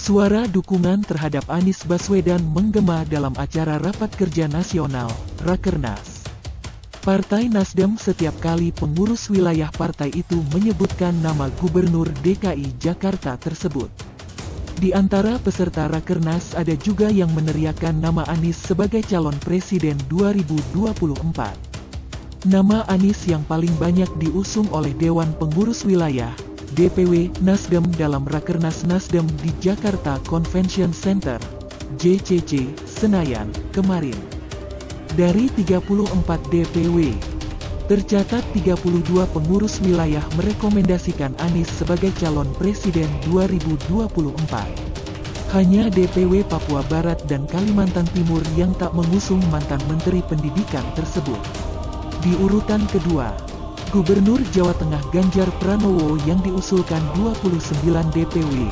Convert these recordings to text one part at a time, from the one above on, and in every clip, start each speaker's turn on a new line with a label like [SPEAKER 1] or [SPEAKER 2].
[SPEAKER 1] Suara dukungan terhadap Anies Baswedan menggema dalam acara Rapat Kerja Nasional, Rakernas. Partai Nasdem setiap kali pengurus wilayah partai itu menyebutkan nama Gubernur DKI Jakarta tersebut. Di antara peserta Rakernas ada juga yang meneriakkan nama Anies sebagai calon presiden 2024. Nama Anies yang paling banyak diusung oleh Dewan Pengurus Wilayah, DPW, Nasdem dalam Rakernas Nasdem di Jakarta Convention Center, JCC, Senayan, kemarin. Dari 34 DPW, tercatat 32 pengurus wilayah merekomendasikan Anies sebagai calon presiden 2024. Hanya DPW Papua Barat dan Kalimantan Timur yang tak mengusung mantan Menteri Pendidikan tersebut. Di urutan kedua, Gubernur Jawa Tengah Ganjar Pranowo yang diusulkan 29 DPW.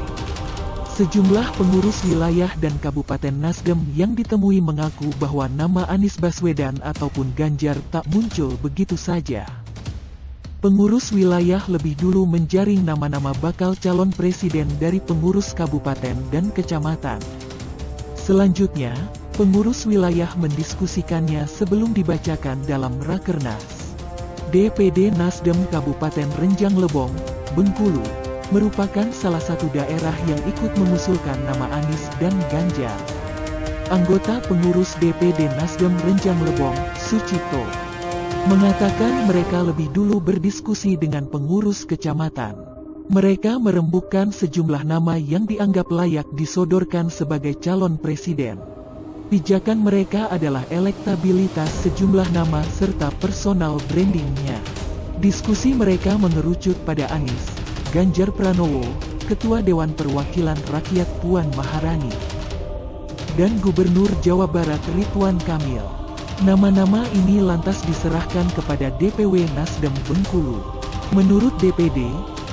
[SPEAKER 1] Sejumlah pengurus wilayah dan kabupaten Nasdem yang ditemui mengaku bahwa nama Anies Baswedan ataupun Ganjar tak muncul begitu saja. Pengurus wilayah lebih dulu menjaring nama-nama bakal calon presiden dari pengurus kabupaten dan kecamatan. Selanjutnya, pengurus wilayah mendiskusikannya sebelum dibacakan dalam Rakernas. DPD Nasdem Kabupaten Renjang Lebong, Bengkulu, merupakan salah satu daerah yang ikut mengusulkan nama Anies dan Ganjar. Anggota pengurus DPD Nasdem Renjang Lebong, Sucipto, mengatakan mereka lebih dulu berdiskusi dengan pengurus kecamatan. Mereka merembukkan sejumlah nama yang dianggap layak disodorkan sebagai calon presiden. Pijakan mereka adalah elektabilitas sejumlah nama serta personal brandingnya. Diskusi mereka mengerucut pada Anies, Ganjar Pranowo, Ketua Dewan Perwakilan Rakyat Puan Maharani, dan Gubernur Jawa Barat Ridwan Kamil. Nama-nama ini lantas diserahkan kepada DPW Nasdem Bengkulu. Menurut DPD,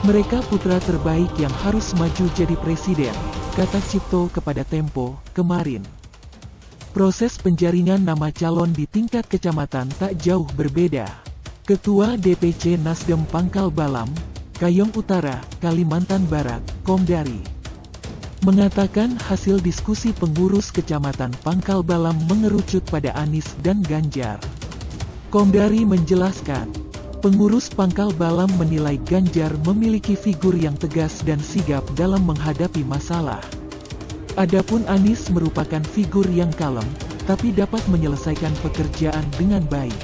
[SPEAKER 1] mereka putra terbaik yang harus maju jadi presiden, kata Cipto kepada Tempo, kemarin. Proses penjaringan nama calon di tingkat kecamatan tak jauh berbeda. Ketua DPC Nasdem Pangkal Balam, Kayong Utara, Kalimantan Barat, Komdari, mengatakan hasil diskusi pengurus kecamatan Pangkal Balam mengerucut pada Anies dan Ganjar. Komdari menjelaskan, pengurus Pangkal Balam menilai Ganjar memiliki figur yang tegas dan sigap dalam menghadapi masalah. Adapun Anies merupakan figur yang kalem, tapi dapat menyelesaikan pekerjaan dengan baik.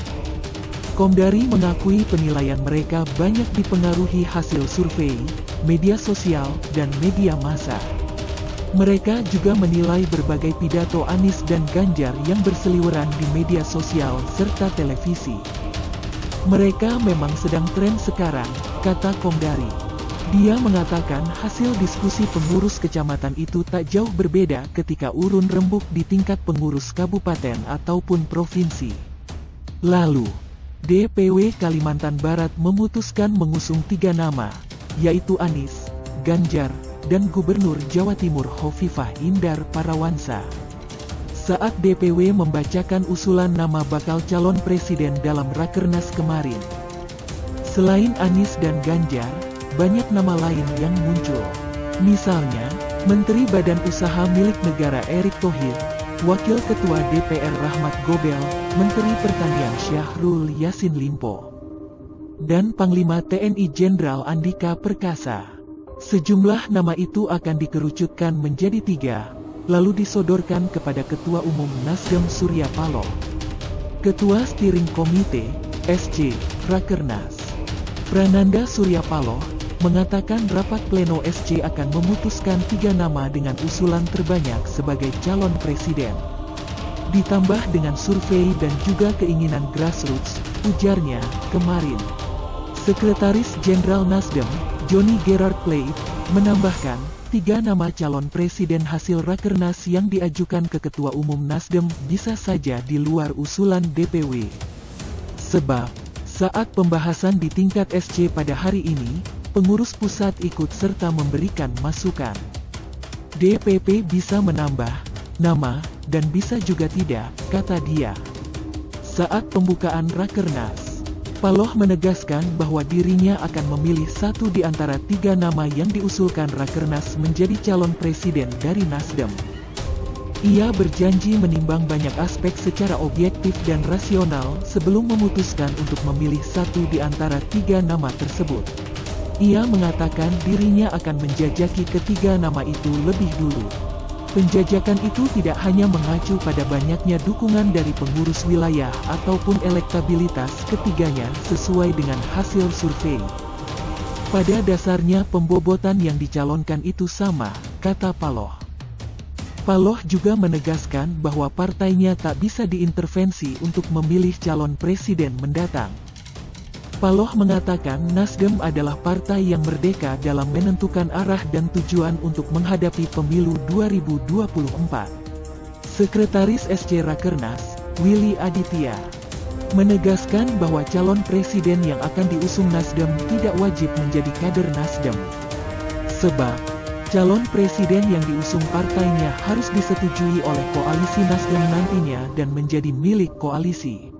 [SPEAKER 1] Komdari mengakui penilaian mereka banyak dipengaruhi hasil survei, media sosial, dan media massa. Mereka juga menilai berbagai pidato Anies dan Ganjar yang berseliweran di media sosial serta televisi. Mereka memang sedang tren sekarang, kata Komdari. Dia mengatakan hasil diskusi pengurus kecamatan itu tak jauh berbeda ketika urun rembuk di tingkat pengurus kabupaten ataupun provinsi. Lalu, DPW Kalimantan Barat memutuskan mengusung 3 nama, yaitu Anies, Ganjar, dan Gubernur Jawa Timur Hovifah Indar Parawansa. Saat DPW membacakan usulan nama bakal calon presiden dalam Rakernas kemarin, selain Anies dan Ganjar, banyak nama lain yang muncul. Misalnya, Menteri Badan Usaha Milik Negara Erick Thohir, Wakil Ketua DPR Rahmat Gobel, Menteri Pertanian Syahrul Yassin Limpo, dan Panglima TNI Jenderal Andika Perkasa. Sejumlah nama itu akan dikerucutkan menjadi 3, lalu disodorkan kepada Ketua Umum Nasdem Surya Paloh, Ketua Steering Komite, SC, Rakernas, Prananda Surya Paloh, mengatakan rapat pleno SC akan memutuskan 3 nama dengan usulan terbanyak sebagai calon presiden. Ditambah dengan survei dan juga keinginan grassroots, ujarnya, kemarin. Sekretaris Jenderal Nasdem, Johnny Gerard Plate, menambahkan, 3 nama calon presiden hasil Rakernas yang diajukan ke Ketua Umum Nasdem bisa saja di luar usulan DPW. Sebab, saat pembahasan di tingkat SC pada hari ini, pengurus pusat ikut serta memberikan masukan. DPP bisa menambah nama, dan bisa juga tidak, kata dia. Saat pembukaan Rakernas, Paloh menegaskan bahwa dirinya akan memilih satu di antara 3 nama yang diusulkan Rakernas menjadi calon presiden dari Nasdem. Ia berjanji menimbang banyak aspek secara objektif dan rasional sebelum memutuskan untuk memilih satu di antara 3 nama tersebut. Ia mengatakan dirinya akan menjajaki ketiga nama itu lebih dulu. Penjajakan itu tidak hanya mengacu pada banyaknya dukungan dari pengurus wilayah ataupun elektabilitas ketiganya sesuai dengan hasil survei. Pada dasarnya pembobotan yang dicalonkan itu sama, kata Paloh. Paloh juga menegaskan bahwa partainya tak bisa diintervensi untuk memilih calon presiden mendatang. Paloh mengatakan Nasdem adalah partai yang merdeka dalam menentukan arah dan tujuan untuk menghadapi pemilu 2024. Sekretaris SC Rakernas, Willy Aditya, menegaskan bahwa calon presiden yang akan diusung Nasdem tidak wajib menjadi kader Nasdem. Sebab, calon presiden yang diusung partainya harus disetujui oleh koalisi Nasdem nantinya dan menjadi milik koalisi.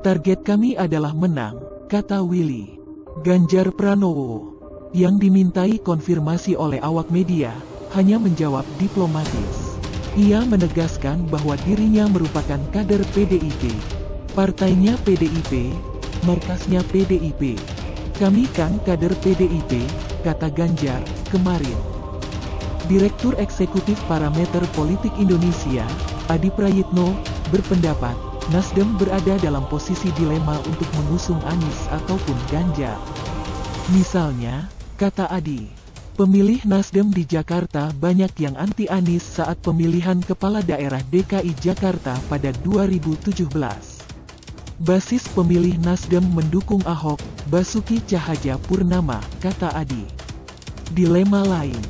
[SPEAKER 1] Target kami adalah menang, kata Willy. Ganjar Pranowo, yang dimintai konfirmasi oleh awak media, hanya menjawab diplomatis. Ia menegaskan bahwa dirinya merupakan kader PDIP. Partainya PDIP, markasnya PDIP. Kami kan kader PDIP, kata Ganjar, kemarin. Direktur Eksekutif Parameter Politik Indonesia, Adi Prayitno, berpendapat, Nasdem berada dalam posisi dilema untuk mengusung Anies ataupun Ganjar. Misalnya, kata Adi, pemilih Nasdem di Jakarta banyak yang anti Anies saat pemilihan kepala daerah DKI Jakarta pada 2017. Basis pemilih Nasdem mendukung Ahok, Basuki Cahayapurnama, kata Adi. Dilema lain,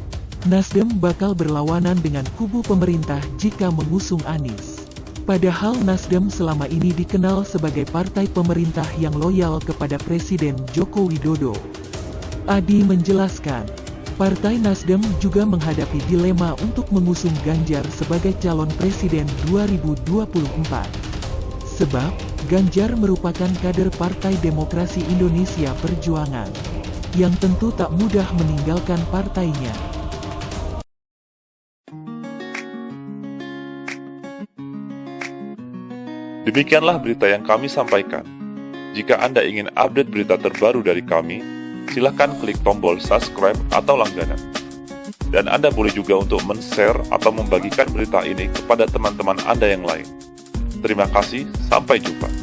[SPEAKER 1] Nasdem bakal berlawanan dengan kubu pemerintah jika mengusung Anies. Padahal Nasdem selama ini dikenal sebagai partai pemerintah yang loyal kepada Presiden Joko Widodo. Adi menjelaskan, Partai Nasdem juga menghadapi dilema untuk mengusung Ganjar sebagai calon presiden 2024. Sebab, Ganjar merupakan kader Partai Demokrasi Indonesia Perjuangan, yang tentu tak mudah meninggalkan partainya.
[SPEAKER 2] Demikianlah berita yang kami sampaikan. Jika Anda ingin update berita terbaru dari kami, silakan klik tombol subscribe atau langganan. Dan Anda boleh juga untuk men-share atau membagikan berita ini kepada teman-teman Anda yang lain. Terima kasih, sampai jumpa.